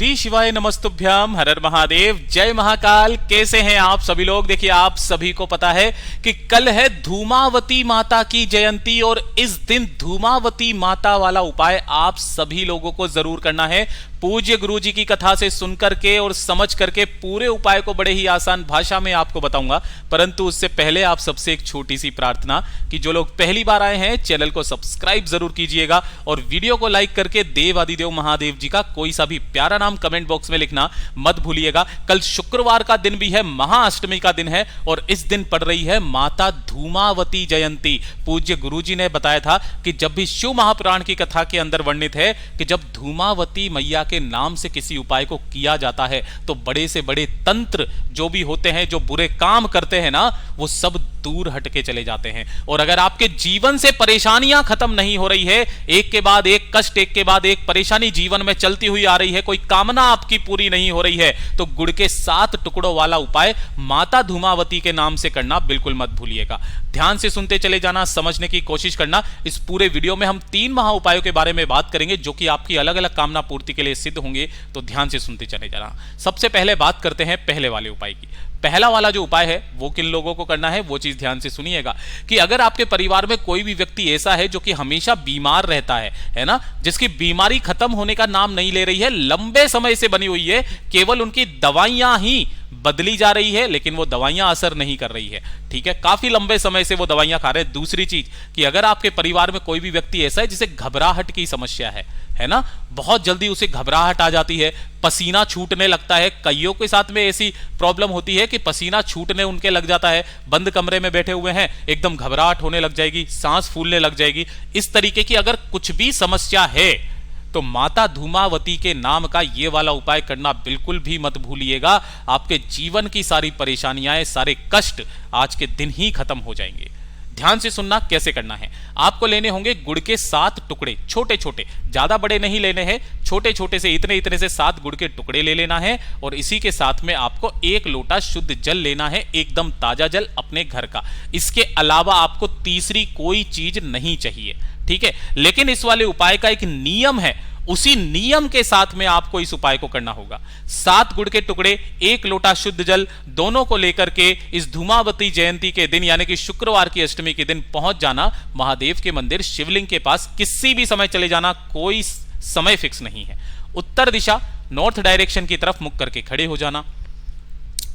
श्री शिवाय नमस्तुभ्याम, हर हर महादेव, जय महाकाल। कैसे हैं आप सभी लोग? देखिए, आप सभी को पता है कि कल है धूमावती माता की जयंती और इस दिन धूमावती माता वाला उपाय आप सभी लोगों को जरूर करना है। पूज्य गुरु जी की कथा से सुनकर के और समझ करके पूरे उपाय को बड़े ही आसान भाषा में आपको बताऊंगा, परंतु उससे पहले आप सबसे एक छोटी सी प्रार्थना कि जो लोग पहली बार आए हैं चैनल को सब्सक्राइब जरूर कीजिएगा और वीडियो को लाइक करके देव आदिदेव महादेव जी का कोई सा भी प्यारा नाम कमेंट बॉक्स में लिखना मत भूलिएगा। कल शुक्रवार का दिन भी है, महाअष्टमी का दिन है और इस दिन पड़ रही है माता धूमावती जयंती। पूज्य गुरु जी ने बताया था कि जब भी शिव महापुराण की कथा के अंदर वर्णित है कि जब धूमावती मैया के नाम से किसी उपाय को किया जाता है तो बड़े से बड़े तंत्र जो भी होते हैं, जो बुरे काम करते हैं ना, वो सब दूर हटके चले जाते हैं। और अगर आपके जीवन से परेशानियां खत्म नहीं हो रही है, एक के बाद एक कष्ट, एक के बाद एक परेशानी जीवन में चलती हुई आ रही है, कोई कामना आपकी पूरी नहीं हो रही है, तो गुड़ के 7 टुकड़ों वाला उपाय माता धूमावती के नाम से करना बिल्कुल मत भूलिएगा। ध्यान से सुनते चले जाना, समझने की कोशिश करना। इस पूरे वीडियो में हम 3 महा उपायों के बारे में बात करेंगे जो कि आपकी अलग अलग कामना पूर्ति के लिए सिद्ध होंगे, तो ध्यान से सुनते चले जाना। सबसे पहले बात करते हैं पहले वाले उपाय की। पहला वाला जो उपाय है वो किन लोगों को करना है वो चीज ध्यान से सुनिएगा कि अगर आपके परिवार में कोई भी व्यक्ति ऐसा है जो कि हमेशा बीमार रहता है ना, जिसकी बीमारी खत्म होने का नाम नहीं ले रही है, लंबे समय से बनी हुई है, केवल उनकी दवाइयां ही बदली जा रही है लेकिन वो दवाइयां असर नहीं कर रही है, ठीक है, काफी लंबे समय से वो दवाइयां खा रहे हैं। दूसरी चीज कि अगर आपके परिवार में कोई भी व्यक्ति ऐसा है जिसे घबराहट की समस्या है ना, बहुत जल्दी उसे घबराहट आ जाती है, पसीना छूटने लगता है, कईयों के साथ में ऐसी प्रॉब्लम होती है कि पसीना छूटने उनके लग जाता है, बंद कमरे में बैठे हुए हैं, एकदम घबराहट होने लग जाएगी, सांस फूलने लग जाएगी, इस तरीके की अगर कुछ भी समस्या है तो माता धूमावती के नाम का ये वाला उपाय करना बिल्कुल भी मत भूलिएगा। आपके जीवन की सारी परेशानियां, सारे कष्ट आज के दिन ही खत्म हो जाएंगे। ध्यान से सुनना कैसे करना है। आपको लेने होंगे गुड़ के 7 टुकड़े, छोटे छोटे, ज्यादा बड़े नहीं लेने हैं, छोटे छोटे से इतने इतने से 7 गुड़ के टुकड़े ले लेना है और इसी के साथ में आपको 1 लोटा शुद्ध जल लेना है, एकदम ताजा जल अपने घर का। इसके अलावा आपको तीसरी कोई चीज नहीं चाहिए, ठीक है। लेकिन इस वाले उपाय का एक नियम है, उसी नियम के साथ में आपको इस उपाय को करना होगा। 7 गुड़ के टुकड़े, 1 लोटा शुद्ध जल, दोनों को लेकर के इस धूमावती जयंती के दिन यानी कि शुक्रवार की अष्टमी के दिन पहुंच जाना महादेव के मंदिर शिवलिंग के पास। किसी भी समय चले जाना, कोई समय फिक्स नहीं है। उत्तर दिशा नॉर्थ डायरेक्शन की तरफ मुख करके खड़े हो जाना।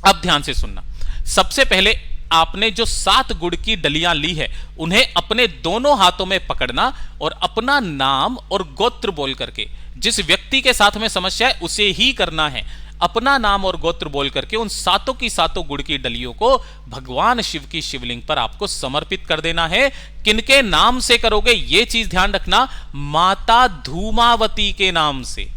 अब ध्यान से सुनना, सबसे पहले आपने जो 7 गुड़ की डलियां ली है उन्हें अपने दोनों हाथों में पकड़ना और अपना नाम और गोत्र बोल करके, जिस व्यक्ति के साथ में समस्या है उसे ही करना है, अपना नाम और गोत्र बोल करके उन 7 की 7 गुड़ की डलियों को भगवान शिव की शिवलिंग पर आपको समर्पित कर देना है। किनके नाम से करोगे ये चीज ध्यान रखना, माता धूमावती के नाम से।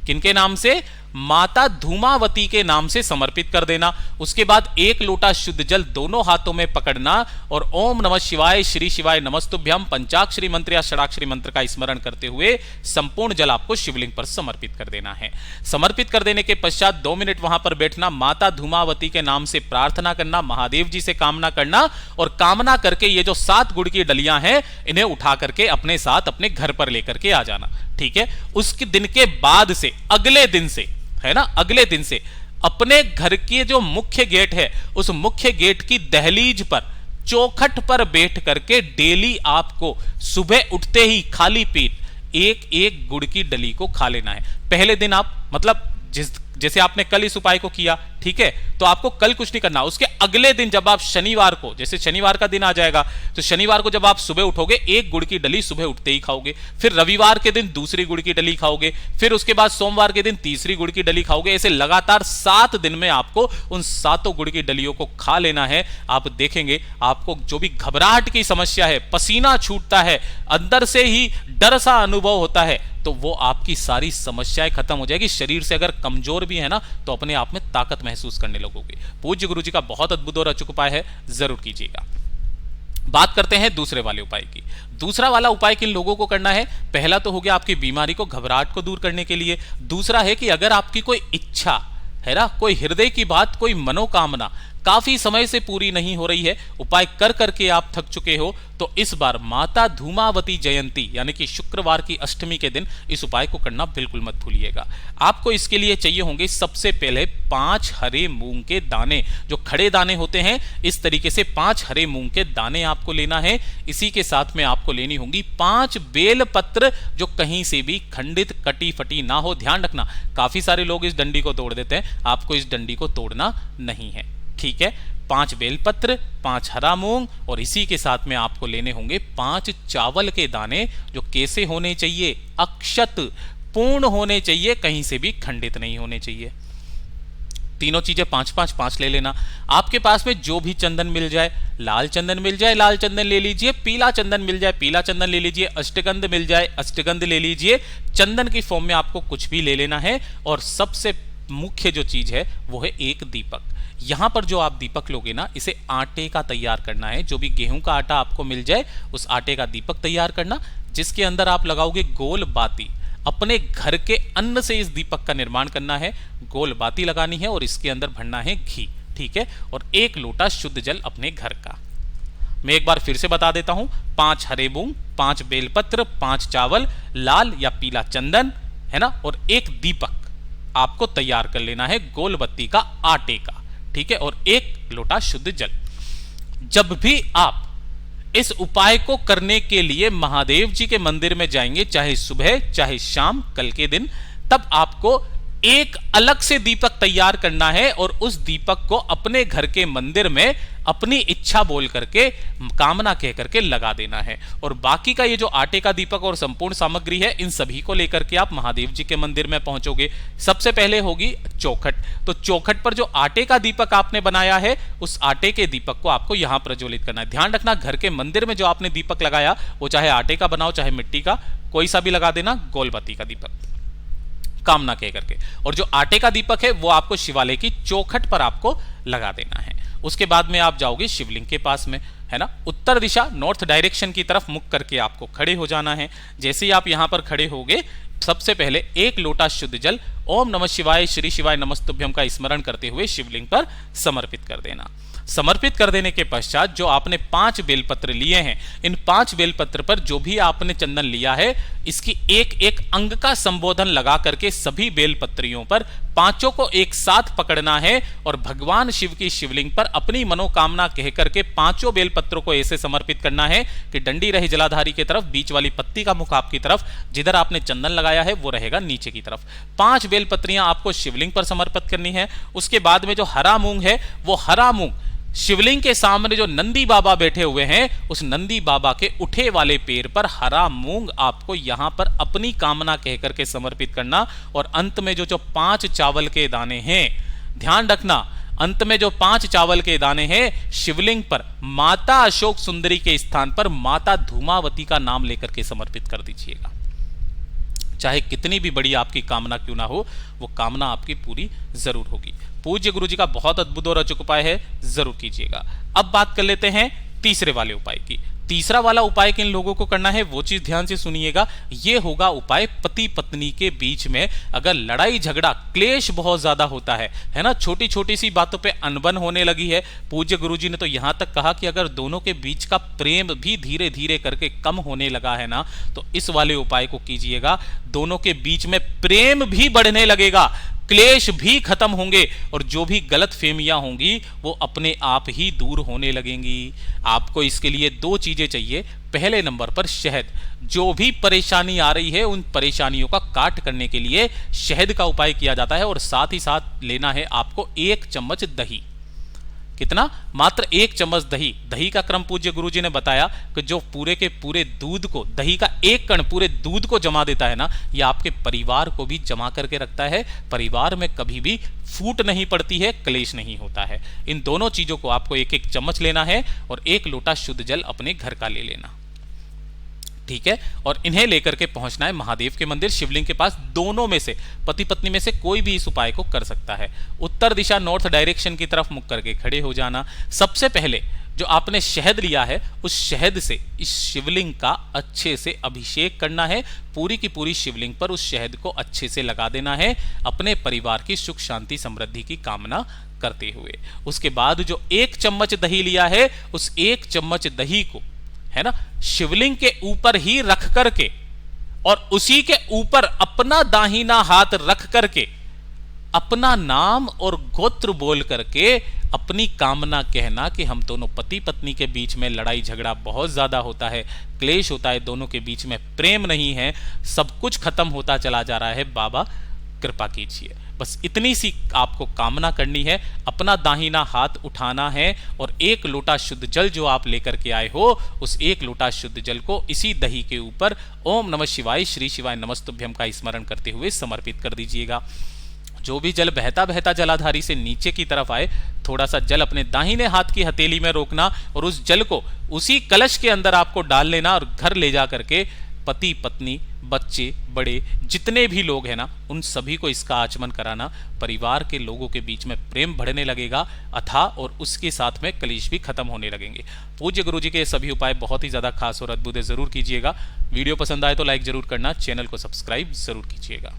किनके नाम से? माता धूमावती के नाम से समर्पित कर देना। उसके बाद 1 लोटा शुद्ध जल दोनों हाथों में पकड़ना और ओम नमः शिवाय, श्री शिवाय नमस्तुभ्याम पंचाक्षरी मंत्र या षडाक्षरी मंत्र का स्मरण करते हुए संपूर्ण जल आपको शिवलिंग पर समर्पित कर देना है। समर्पित कर देने के पश्चात 2 मिनट वहां पर बैठना, माता धूमावती के नाम से प्रार्थना करना, महादेव जी से कामना करना और कामना करके ये जो 7 गुड़ की डलियां हैं इन्हें उठा करके अपने साथ अपने घर पर लेकर के आ जाना, ठीक है। उसके दिन के बाद से, अगले दिन से, है ना, अगले दिन से अपने घर की जो मुख्य गेट है उस मुख्य गेट की दहलीज पर, चौखट पर बैठ करके डेली आपको सुबह उठते ही खाली पेट 1-1 गुड़ की डली को खा लेना है। पहले दिन आप मतलब जैसे आपने कल इस उपाय को किया, ठीक है, तो आपको कल कुछ नहीं करना। उसके अगले दिन जब आप शनिवार को, जैसे शनिवार का दिन आ जाएगा तो शनिवार को जब आप सुबह उठोगे 1 गुड़ की डली सुबह उठते ही खाओगे, फिर रविवार के दिन दूसरी गुड़ की डली खाओगे, फिर उसके बाद सोमवार के दिन तीसरी गुड़ की डली खाओगे। ऐसे लगातार 7 दिन में आपको उन 7 गुड़ की डलियों को खा लेना है। आप देखेंगे आपको जो भी घबराहट की समस्या है, पसीना छूटता है, अंदर से ही डर सा अनुभव होता है, तो वो आपकी सारी समस्याएं खत्म हो जाएगी। शरीर से अगर कमजोर भी है ना तो अपने आप में ताकत महसूस करने लगोगे। पूज्य गुरु जी का बहुत अद्भुत और अचूक उपाय है, जरूर कीजिएगा। बात करते हैं दूसरे वाले उपाय की। दूसरा वाला उपाय किन लोगों को करना है? पहला तो हो गया आपकी बीमारी को, घबराहट को दूर करने के लिए। दूसरा है कि अगर आपकी कोई इच्छा है ना, कोई हृदय की बात, कोई मनोकामना काफी समय से पूरी नहीं हो रही है, उपाय कर करके आप थक चुके हो, तो इस बार माता धूमावती जयंती यानी कि शुक्रवार की अष्टमी के दिन इस उपाय को करना बिल्कुल मत भूलिएगा। आपको इसके लिए चाहिए होंगे सबसे पहले 5 हरे मूंग के दाने, जो खड़े दाने होते हैं, इस तरीके से 5 हरे मूंग के दाने आपको लेना है। इसी के साथ में आपको लेनी होंगी 5 बेल पत्र, जो कहीं से भी खंडित कटी फटी ना हो। ध्यान रखना, काफी सारे लोग इस डंडी को तोड़ देते हैं, आपको इस डंडी को तोड़ना नहीं है, ठीक है। 5 बेलपत्र, 5 हरा मूंग, और इसी के साथ में आपको लेने होंगे 5 चावल के दाने, जो कैसे होने चाहिए, अक्षत पूर्ण होने चाहिए, कहीं से भी खंडित नहीं होने चाहिए। तीनों चीजें 5-5 ले लेना। आपके पास में जो भी चंदन मिल जाए, लाल चंदन मिल जाए लाल चंदन ले लीजिए, पीला चंदन मिल जाए पीला चंदन ले लीजिए, अष्टगंध मिल जाए अष्टगंध ले लीजिए। चंदन की फॉर्म में आपको कुछ भी ले लेना है। और सबसे मुख्य जो चीज है वो है एक दीपक। यहां पर जो आप दीपक लोगे ना, इसे आटे का तैयार करना है। जो भी गेहूं का आटा आपको मिल जाए, उस आटे का दीपक तैयार करना, जिसके अंदर आप लगाओगे गोल बाती। अपने घर के अन्न से इस दीपक का निर्माण करना है, गोल बाती लगानी है और इसके अंदर भरना है घी, ठीक है। और 1 लोटा शुद्ध जल अपने घर का। मैं एक बार फिर से बता देता हूं, 5 हरे मूंग, 5 बेलपत्र, 5 चावल, लाल या पीला चंदन, है ना, और 1 दीपक आपको तैयार कर लेना है गोल बत्ती का, आटे का, ठीक है। और 1 लोटा शुद्ध जल। जब भी आप इस उपाय को करने के लिए महादेव जी के मंदिर में जाएंगे, चाहे सुबह चाहे शाम, कल के दिन, तब आपको एक अलग से दीपक तैयार करना है और उस दीपक को अपने घर के मंदिर में अपनी इच्छा बोल करके, कामना कह करके लगा देना है। और बाकी का ये जो आटे का दीपक और संपूर्ण सामग्री है, इन सभी को लेकर के आप महादेव जी के मंदिर में पहुंचोगे। सबसे पहले होगी चौखट, तो चौखट पर जो आटे का दीपक आपने बनाया है, उस आटे के दीपक को आपको यहां प्रज्वलित करना है। ध्यान रखना, घर के मंदिर में जो आपने दीपक लगाया, वो चाहे आटे का बनाओ चाहे मिट्टी का, कोई सा भी लगा देना, गोलबत्ती का दीपक, कामना कह करके। और जो आटे का दीपक है वो आपको शिवालय की चौखट पर आपको लगा देना है। उसके बाद में आप जाओगे शिवलिंग के पास में, है ना, उत्तर दिशा नॉर्थ डायरेक्शन की तरफ मुख करके आपको खड़े हो जाना है। जैसे ही आप यहां पर खड़े होगे, सबसे पहले 1 लोटा शुद्ध जल ओम नमः शिवाय श्री शिवाय नमस्तुभ्यम का स्मरण करते हुए शिवलिंग पर समर्पित कर देना। समर्पित कर देने के पश्चात जो आपने 5 बेलपत्र लिए हैं, इन 5 बेलपत्र पर जो भी आपने चंदन लिया है, इसकी एक एक अंग का संबोधन लगा करके सभी बेलपत्रियों पर 5 को एक साथ पकड़ना है और भगवान शिव की शिवलिंग पर अपनी मनोकामना कह करके 5 बेलपत्रों को ऐसे समर्पित करना है कि डंडी रहे जलाधारी की तरफ, बीच वाली पत्ती का मुख आपकी तरफ, जिधर आपने चंदन लगाया है वो रहेगा नीचे की तरफ। 5 बेलपत्रियां आपको शिवलिंग पर समर्पित करनी है। उसके बाद में जो हरा मूंग है, वो हरा मूंग शिवलिंग के सामने जो नंदी बाबा बैठे हुए हैं, उस नंदी बाबा के उठे वाले पैर पर हरा मूंग आपको यहां पर अपनी कामना कह करके समर्पित करना। और अंत में जो 5 चावल के दाने हैं, ध्यान रखना, अंत में जो 5 चावल के दाने हैं, शिवलिंग पर माता अशोक सुंदरी के स्थान पर माता धूमावती का नाम लेकर के समर्पित कर दीजिएगा। चाहे कितनी भी बड़ी आपकी कामना क्यों ना हो, वो कामना आपकी पूरी जरूर होगी। पूज्य गुरु जी का बहुत अद्भुत और अचूक उपाय है, जरूर कीजिएगा। अब बात कर लेते हैं तीसरे वाले उपाय की। तीसरा वाला उपाय किन लोगों को करना है वो चीज ध्यान से सुनिएगा। ये होगा उपाय पति पत्नी के बीच में अगर लड़ाई झगड़ा क्लेश बहुत ज्यादा होता है ना, छोटी छोटी सी बातों पे अनबन होने लगी है। पूज्य गुरुजी ने तो यहां तक कहा कि अगर दोनों के बीच का प्रेम भी धीरे धीरे करके कम होने लगा है ना, तो इस वाले उपाय को कीजिएगा। दोनों के बीच में प्रेम भी बढ़ने लगेगा, क्लेश भी खत्म होंगे और जो भी गलत फहमियां होंगी वो अपने आप ही दूर होने लगेंगी। आपको इसके लिए 2 चीजें चाहिए। पहले नंबर पर शहद। जो भी परेशानी आ रही है, उन परेशानियों का काट करने के लिए शहद का उपाय किया जाता है। और साथ ही साथ लेना है आपको 1 चम्मच दही। कितना? मात्र 1 चम्मच दही। दही का क्रम पूज्य गुरुजी ने बताया कि जो पूरे के पूरे दूध को, दही का 1 कण पूरे दूध को जमा देता है ना, यह आपके परिवार को भी जमा करके रखता है। परिवार में कभी भी फूट नहीं पड़ती है, क्लेश नहीं होता है। इन दोनों चीजों को आपको 1-1 चम्मच लेना है और 1 लोटा शुद्ध जल अपने घर का ले लेना, ठीक है। और इन्हें लेकर के पहुंचना है महादेव के मंदिर, शिवलिंग के पास। दोनों में से, पति पत्नी में से कोई भी इस उपाय को कर सकता है। उत्तर दिशा नॉर्थ डायरेक्शन की तरफ मुख करके खड़े हो जाना। सबसे पहले जो आपने शहद लिया है, उस शहद से इस शिवलिंग का अच्छे से अभिषेक करना है। पूरी की पूरी शिवलिंग पर उस शहद को अच्छे से लगा देना है। अपने परिवार की सुख शांति समृद्धि की कामना करते हुए। उसके बाद जो 1 चम्मच दही लिया है, उस 1 चम्मच दही को, है ना, शिवलिंग के ऊपर ही रख करके और उसी के ऊपर अपना दाहिना हाथ रख करके अपना नाम और गोत्र बोल करके अपनी कामना कहना कि हम दोनों पति पत्नी के बीच में लड़ाई झगड़ा बहुत ज्यादा होता है, क्लेश होता है, दोनों के बीच में प्रेम नहीं है, सब कुछ खत्म होता चला जा रहा है, बाबा कृपा कीजिए। बस इतनी सी आपको कामना करनी है, अपना दाहिना हाथ उठाना है और 1 लोटा शुद्ध जल जो आप लेकर के आए हो, उस 1 लोटा शुद्ध जल को इसी दही के ऊपर ओम नमः शिवाय श्री शिवाय नमस्तुभ्यम का स्मरण करते हुए समर्पित कर दीजिएगा। जो भी जल बहता बहता जलाधारी से नीचे की तरफ आए, थोड़ा सा जल अपने दाहिने हाथ की हथेली में रोकना और उस जल को उसी कलश के अंदर आपको डाल लेना और घर ले जा करके पति पत्नी बच्चे बड़े जितने भी लोग हैं ना, उन सभी को इसका आचमन कराना। परिवार के लोगों के बीच में प्रेम बढ़ने लगेगा अथाह, और उसके साथ में कलेश भी खत्म होने लगेंगे। पूज्य गुरु जी के सभी उपाय बहुत ही ज्यादा खास और अद्भुत है, जरूर कीजिएगा। वीडियो पसंद आए तो लाइक जरूर करना, चैनल को सब्सक्राइब जरूर कीजिएगा।